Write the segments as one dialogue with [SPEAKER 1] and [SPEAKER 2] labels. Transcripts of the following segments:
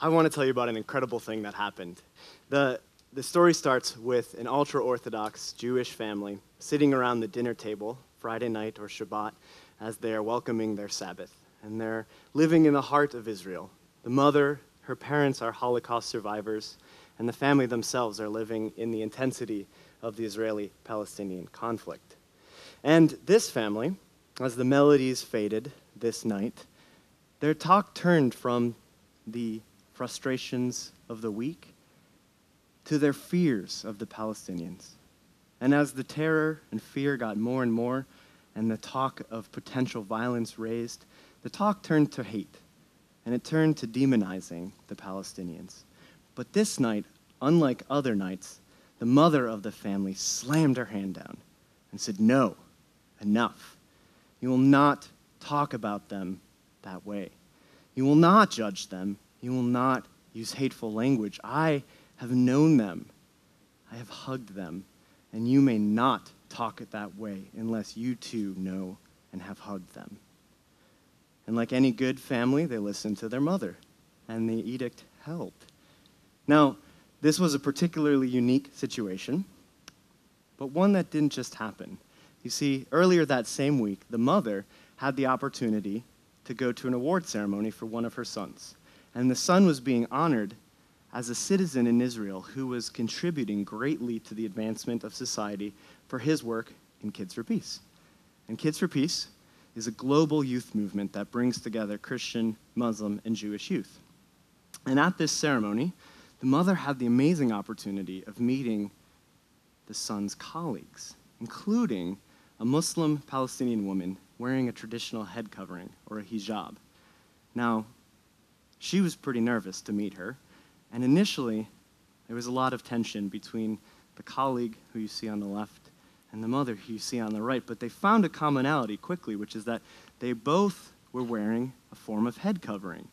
[SPEAKER 1] I want to tell you about an incredible thing that happened. The story starts with an ultra-Orthodox Jewish family sitting around the dinner table Friday night or Shabbat as they are welcoming their Sabbath. And they're living in the heart of Israel. The mother, her parents are Holocaust survivors, and the family themselves are living in the intensity of the Israeli-Palestinian conflict. And this family, as the melodies faded this night, their talk turned from the frustrations of the week to their fears of the Palestinians. And as the terror and fear got more and more, and the talk of potential violence raised, the talk turned to hate, and it turned to demonizing the Palestinians. But this night, unlike other nights, the mother of the family slammed her hand down and said, "No, enough. You will not talk about them that way. You will not judge them. You will not use hateful language. I have known them. I have hugged them. And you may not talk it that way unless you too know and have hugged them." And like any good family, they listened to their mother, and the edict held. Now, this was a particularly unique situation, but one that didn't just happen. You see, earlier that same week, the mother had the opportunity to go to an award ceremony for one of her sons. And the son was being honored as a citizen in Israel who was contributing greatly to the advancement of society for his work in Kids4Peace. And Kids4Peace is a global youth movement that brings together Christian, Muslim, and Jewish youth. And at this ceremony, the mother had the amazing opportunity of meeting the son's colleagues, including a Muslim Palestinian woman wearing a traditional head covering, or a hijab. Now, she was pretty nervous to meet her, and initially, there was a lot of tension between the colleague who you see on the left and the mother who you see on the right, but they found a commonality quickly, which is that they both were wearing a form of head covering.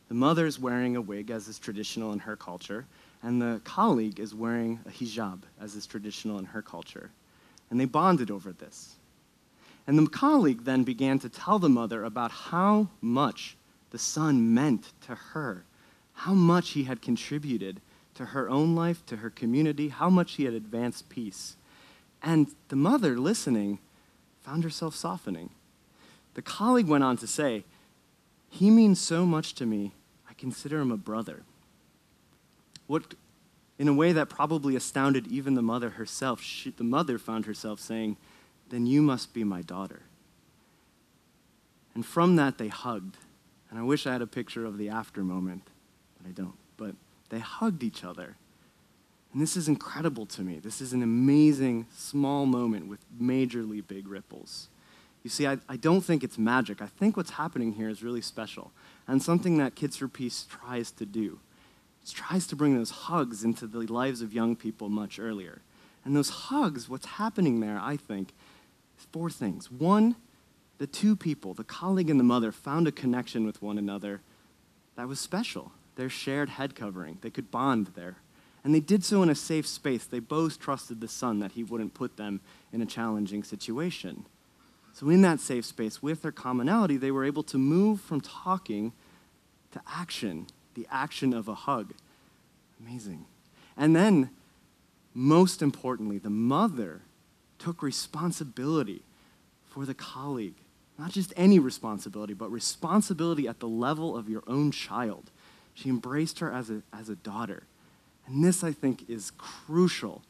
[SPEAKER 1] The mother's wearing a wig, as is traditional in her culture, and the colleague is wearing a hijab, as is traditional in her culture. And they bonded over this. And the colleague then began to tell the mother about how much the son meant to her, how much he had contributed to her own life, to her community, how much he had advanced peace. And the mother, listening, found herself softening. The colleague went on to say, "He means so much to me, I consider him a brother." What, in a way that probably astounded even the mother herself, the mother found herself saying, "Then you must be my daughter." And from that, they hugged. And I wish I had a picture of the after moment, but I don't. But they hugged each other. And this is incredible to me. This is an amazing, small moment with majorly big ripples. You see, I don't think it's magic. I think what's happening here is really special, and something that Kids4Peace tries to do. It tries to bring those hugs into the lives of young people much earlier. And those hugs, what's happening there, I think, is four things. One, the two people, the colleague and the mother, found a connection with one another that was special. Their shared head covering. They could bond there. And they did so in a safe space. They both trusted the son that he wouldn't put them in a challenging situation. So in that safe space, with their commonality, they were able to move from talking to action, the action of a hug. Amazing. And then, most importantly, the mother took responsibility for the colleague. Not just any responsibility, but responsibility at the level of your own child. She embraced her as a daughter. And this, I think, is crucial.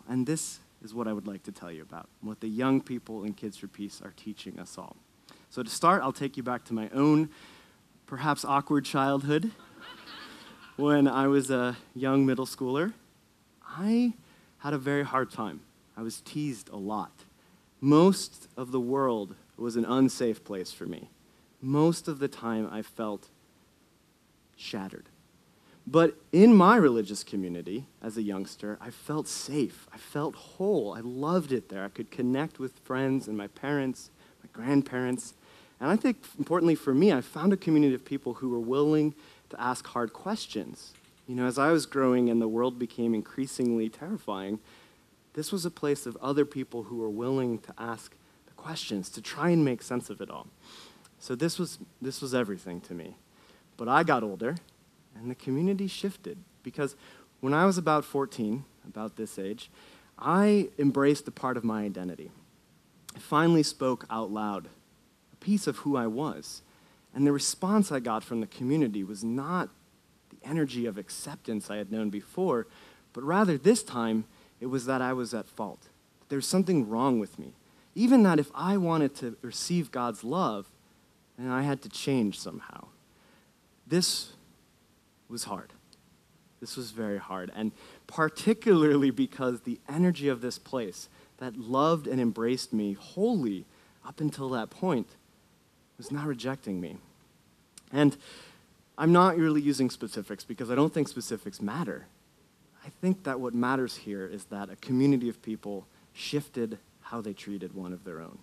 [SPEAKER 1] And this is what I would like to tell you about, what the young people in Kids4Peace are teaching us all. So to start, I'll take you back to my own, perhaps awkward childhood. When I was a young middle schooler, I had a very hard time. I was teased a lot. Most of the world was an unsafe place for me. Most of the time, I felt shattered. But in my religious community, as a youngster, I felt safe. I felt whole. I loved it there. I could connect with friends and my parents, my grandparents. And I think, importantly for me, I found a community of people who were willing to ask hard questions. You know, as I was growing and the world became increasingly terrifying, this was a place of other people who were willing to ask the questions, to try and make sense of it all. So this was everything to me. But I got older, and the community shifted. Because when I was about 14, about this age, I embraced a part of my identity. I finally spoke out loud, a piece of who I was. And the response I got from the community was not the energy of acceptance I had known before, but rather this time, it was that I was at fault. There was something wrong with me. Even that if I wanted to receive God's love, then I had to change somehow. This was hard. This was very hard, and particularly because the energy of this place that loved and embraced me wholly up until that point was not rejecting me. And I'm not really using specifics because I don't think specifics matter. I think that what matters here is that a community of people shifted how they treated one of their own.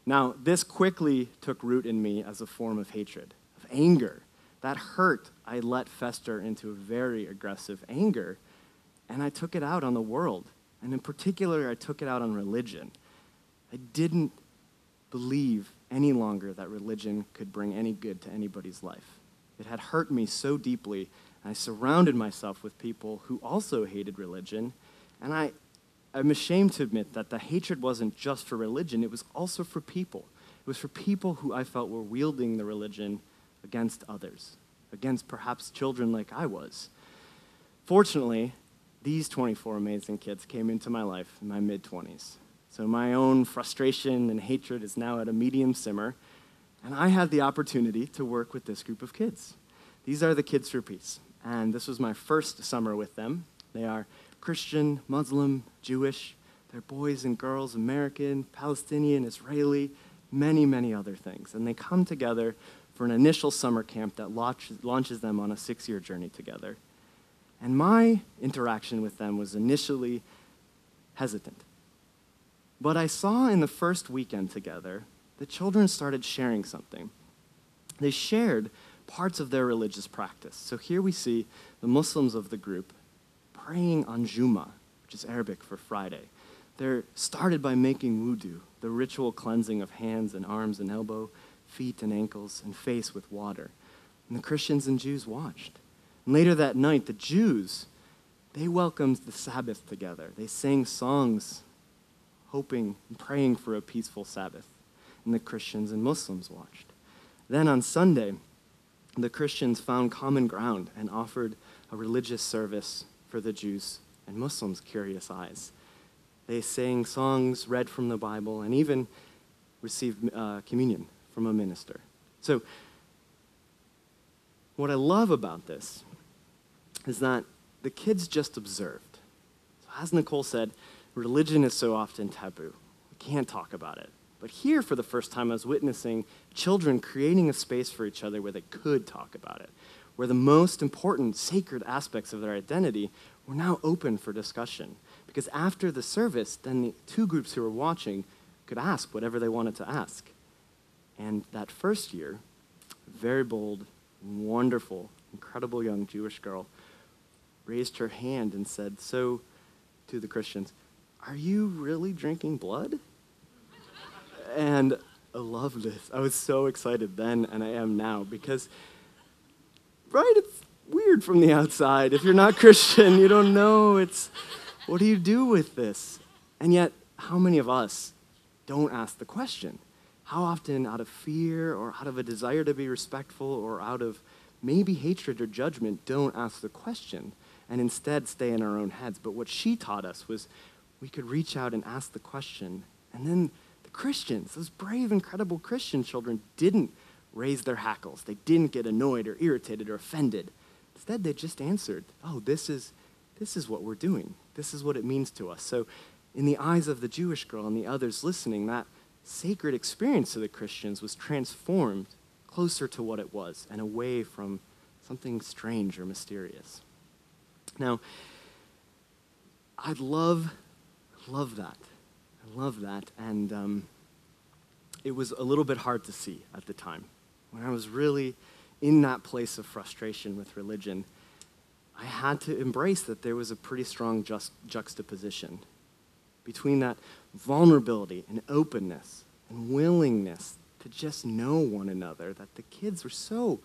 [SPEAKER 1] Now, this quickly took root in me as a form of hatred, of anger. That hurt I let fester into a very aggressive anger, and I took it out on the world. And in particular, I took it out on religion. I didn't believe any longer that religion could bring any good to anybody's life. It had hurt me so deeply, and I surrounded myself with people who also hated religion, and I'm ashamed to admit that the hatred wasn't just for religion, it was also for people. It was for people who I felt were wielding the religion against others, against perhaps children like I was. Fortunately, these 24 amazing kids came into my life in my mid-20s. So my own frustration and hatred is now at a medium simmer, and I had the opportunity to work with this group of kids. These are the Kids4Peace, and this was my first summer with them. They are Christian, Muslim, Jewish. They're boys and girls, American, Palestinian, Israeli, many, many other things. And they come together for an initial summer camp that launches them on a 6-year journey together. And my interaction with them was initially hesitant. But I saw in the first weekend together, the children started sharing something. They shared parts of their religious practice. So here we see the Muslims of the group praying on Juma, which is Arabic for Friday. They're started by making wudu, the ritual cleansing of hands and arms and elbow, feet and ankles, and face with water. And the Christians and Jews watched. And later that night, the Jews, they welcomed the Sabbath together. They sang songs, hoping and praying for a peaceful Sabbath. And the Christians and Muslims watched. Then on Sunday, the Christians found common ground and offered a religious service for the Jews and Muslims' curious eyes. They sang songs, read from the Bible, and even received communion from a minister. So what I love about this is that the kids just observed. So as Nicole said, religion is so often taboo. We can't talk about it. But here, for the first time, I was witnessing children creating a space for each other where they could talk about it, where the most important sacred aspects of their identity were now open for discussion. Because after the service, then the two groups who were watching could ask whatever they wanted to ask. And that first year, a very bold, wonderful, incredible young Jewish girl raised her hand and said, so, to the Christians, are you really drinking blood? And I love this. I was so excited then, and I am now, because, right, it's weird from the outside. If you're not Christian, you don't know. It's, what do you do with this? And yet, how many of us don't ask the question? How often, out of fear or out of a desire to be respectful or out of maybe hatred or judgment, don't ask the question and instead stay in our own heads? But what she taught us was we could reach out and ask the question, and then the Christians, those brave, incredible Christian children, didn't raise their hackles. They didn't get annoyed or irritated or offended. Instead, they just answered, oh, this is what we're doing. This is what it means to us. So in the eyes of the Jewish girl and the others listening, that sacred experience of the Christians was transformed closer to what it was and away from something strange or mysterious. Now, I love that. I love that. And it was a little bit hard to see at the time. When I was really in that place of frustration with religion, I had to embrace that there was a pretty strong juxtaposition between that vulnerability and openness and willingness to just know one another, that the kids were so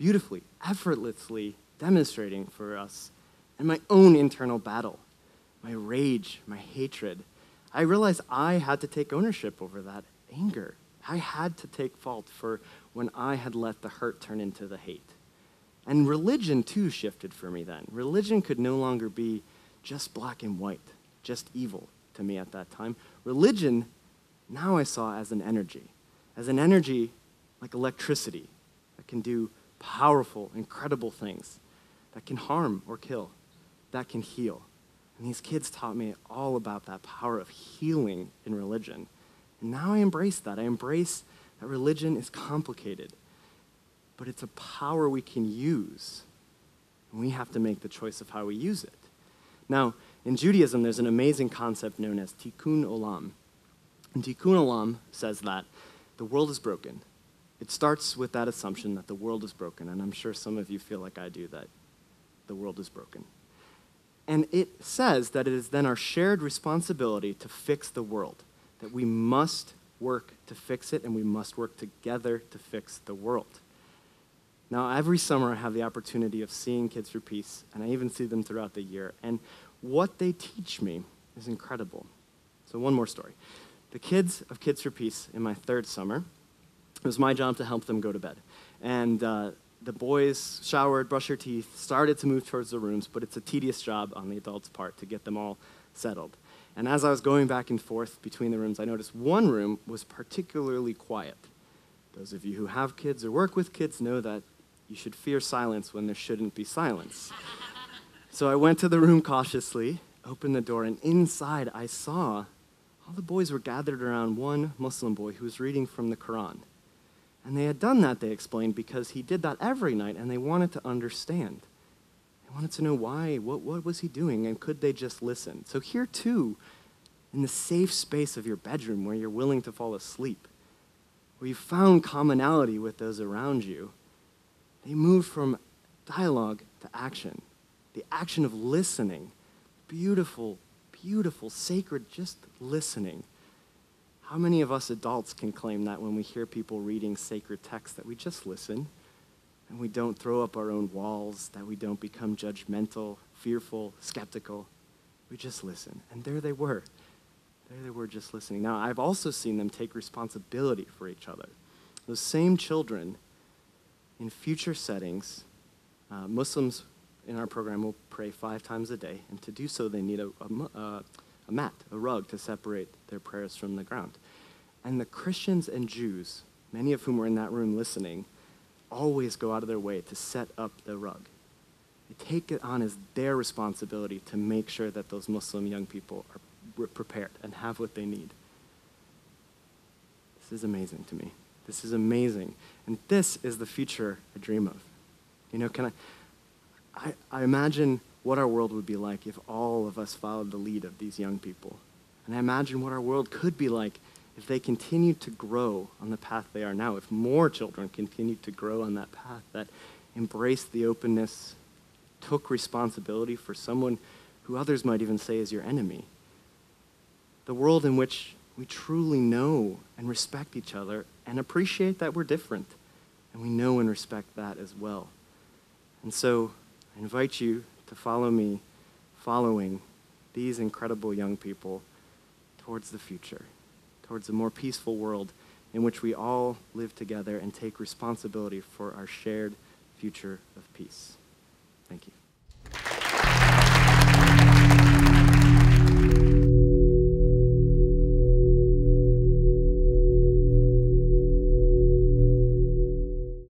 [SPEAKER 1] beautifully, effortlessly demonstrating for us, and my own internal battle, my rage, my hatred. I realized I had to take ownership over that anger. I had to take fault for when I had let the hurt turn into the hate. And religion, too, shifted for me then. Religion could no longer be just black and white, just evil to me at that time. Religion, now I saw as an energy like electricity that can do powerful, incredible things, that can harm or kill, that can heal. And these kids taught me all about that power of healing in religion. And now I embrace that. I embrace that religion is complicated, but it's a power we can use, and we have to make the choice of how we use it. Now, in Judaism, there's an amazing concept known as tikkun olam. And tikkun olam says that the world is broken. It starts with that assumption that the world is broken, and I'm sure some of you feel like I do, that the world is broken. And it says that it is then our shared responsibility to fix the world, that we must work to fix it, and we must work together to fix the world. Now, every summer I have the opportunity of seeing Kids4Peace, and I even see them throughout the year, and what they teach me is incredible. So one more story. The kids of Kids4Peace in my third summer, it was my job to help them go to bed. And the boys showered, brushed their teeth, started to move towards the rooms, but it's a tedious job on the adults' part to get them all settled. And as I was going back and forth between the rooms, I noticed one room was particularly quiet. Those of you who have kids or work with kids know that you should fear silence when there shouldn't be silence. So I went to the room cautiously, opened the door, and inside I saw all the boys were gathered around one Muslim boy who was reading from the Quran. And they had done that, they explained, because he did that every night, and they wanted to understand. They wanted to know why, what was he doing, and could they just listen? So here, too, in the safe space of your bedroom where you're willing to fall asleep, where you found commonality with those around you, they moved from dialogue to action. The action of listening, beautiful, beautiful, sacred, just listening. How many of us adults can claim that when we hear people reading sacred texts, that we just listen, and we don't throw up our own walls, that we don't become judgmental, fearful, skeptical? We just listen. And there they were. There they were just listening. Now, I've also seen them take responsibility for each other. Those same children, in future settings, Muslims in our program will pray 5 times a day, and to do so they need a mat, a rug, to separate their prayers from the ground. And the Christians and Jews, many of whom were in that room listening, always go out of their way to set up the rug. They take it on as their responsibility to make sure that those Muslim young people are prepared and have what they need. This is amazing to me. This is amazing. And this is the future I dream of. You know, I imagine what our world would be like if all of us followed the lead of these young people. And I imagine what our world could be like if they continued to grow on the path they are now, if more children continued to grow on that path, that embraced the openness, took responsibility for someone who others might even say is your enemy. The world in which we truly know and respect each other and appreciate that we're different, and we know and respect that as well. And so I invite you to follow me, following these incredible young people towards the future, towards a more peaceful world in which we all live together and take responsibility for our shared future of peace. Thank you.